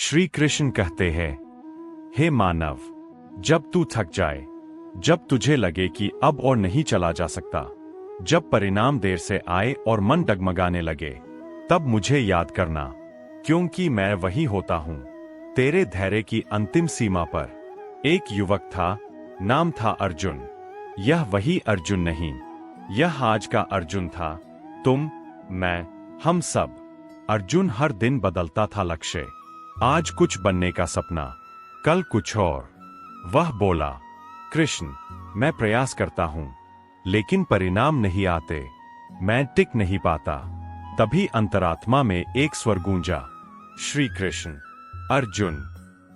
श्री कृष्ण कहते हैं, हे मानव, जब तू थक जाए, जब तुझे लगे कि अब और नहीं चला जा सकता, जब परिणाम देर से आए और मन डगमगाने लगे, तब मुझे याद करना, क्योंकि मैं वही होता हूं, तेरे धैर्य की अंतिम सीमा पर। एक युवक था, नाम था अर्जुन। यह वही अर्जुन नहीं, यह आज का अर्जुन था, तुम, मैं, हम सब। अर्जुन हर दिन बदलता था लक्ष्य, आज कुछ बनने का सपना, कल कुछ और। वह बोला, कृष्ण, मैं प्रयास करता हूं, लेकिन परिणाम नहीं आते, मैं टिक नहीं पाता। तभी अंतरात्मा में एक स्वर गूंजा, श्री कृष्ण, अर्जुन,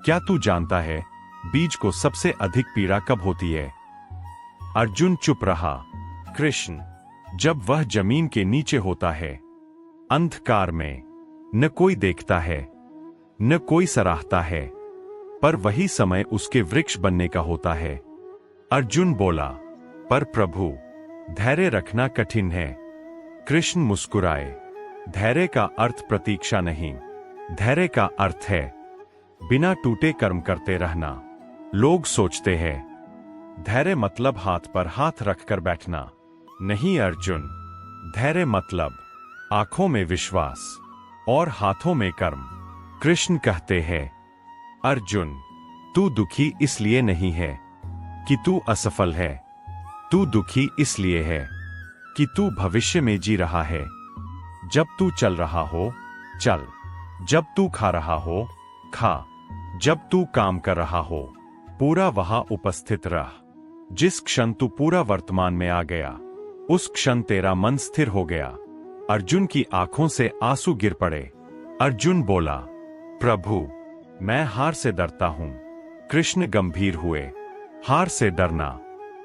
क्या तू जानता है बीज को सबसे अधिक पीड़ा कब होती है? अर्जुन चुप रहा। कृष्ण, जब वह जमीन के नीचे होता है, अंधकार में, न कोई देखता है, न कोई सराहता है, पर वही समय उसके वृक्ष बनने का होता है। अर्जुन बोला, पर प्रभु, धैर्य रखना कठिन है। कृष्ण मुस्कुराए, धैर्य का अर्थ प्रतीक्षा नहीं, धैर्य का अर्थ है बिना टूटे कर्म करते रहना। लोग सोचते हैं धैर्य मतलब हाथ पर हाथ रखकर बैठना। नहीं अर्जुन, धैर्य मतलब आंखों में विश्वास और हाथों में कर्म। कृष्ण कहते हैं, अर्जुन, तू दुखी इसलिए नहीं है कि तू असफल है, तू दुखी इसलिए है कि तू भविष्य में जी रहा है। जब तू चल रहा हो, चल, जब तू खा रहा हो, खा, जब तू काम कर रहा हो, पूरा वहां उपस्थित रह। जिस क्षण तू पूरा वर्तमान में आ गया, उस क्षण तेरा मन स्थिर हो गया। अर्जुन की आंखों से आंसू गिर पड़े। अर्जुन बोला, प्रभु, मैं हार से डरता हूं। कृष्ण गंभीर हुए, हार से डरना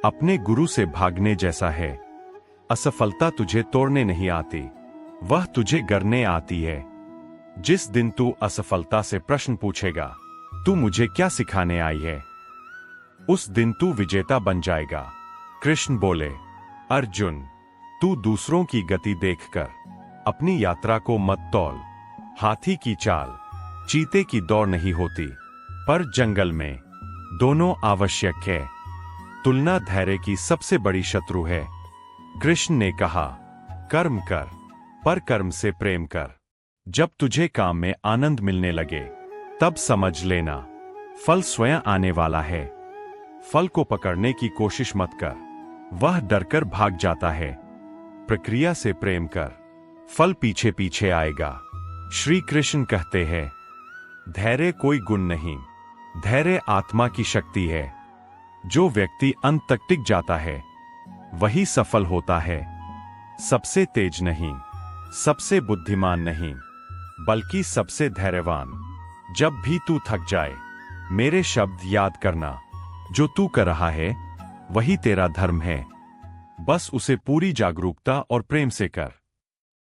अपने गुरु से भागने जैसा है। असफलता तुझे तोड़ने नहीं आती, वह तुझे गढ़ने आती है। जिस दिन तू असफलता से प्रश्न पूछेगा, तू मुझे क्या सिखाने आई है, उस दिन तू विजेता बन जाएगा। कृष्ण बोले, अर्जुन, तू दूसरों की गति देखकर अपनी यात्रा को मत तौल। हाथी की चाल चीते की दौड़ नहीं होती, पर जंगल में दोनों आवश्यक है। तुलना धैर्य की सबसे बड़ी शत्रु है। कृष्ण ने कहा, कर्म कर, पर कर्म से प्रेम कर। जब तुझे काम में आनंद मिलने लगे, तब समझ लेना फल स्वयं आने वाला है। फल को पकड़ने की कोशिश मत कर, वह डरकर भाग जाता है। प्रक्रिया से प्रेम कर, फल पीछे पीछे आएगा। श्री कृष्ण कहते हैं, धैर्य कोई गुण नहीं, धैर्य आत्मा की शक्ति है। जो व्यक्ति अंत तक टिक जाता है, वही सफल होता है। सबसे तेज नहीं, सबसे बुद्धिमान नहीं, बल्कि सबसे धैर्यवान। जब भी तू थक जाए, मेरे शब्द याद करना, जो तू कर रहा है वही तेरा धर्म है। बस उसे पूरी जागरूकता और प्रेम से कर।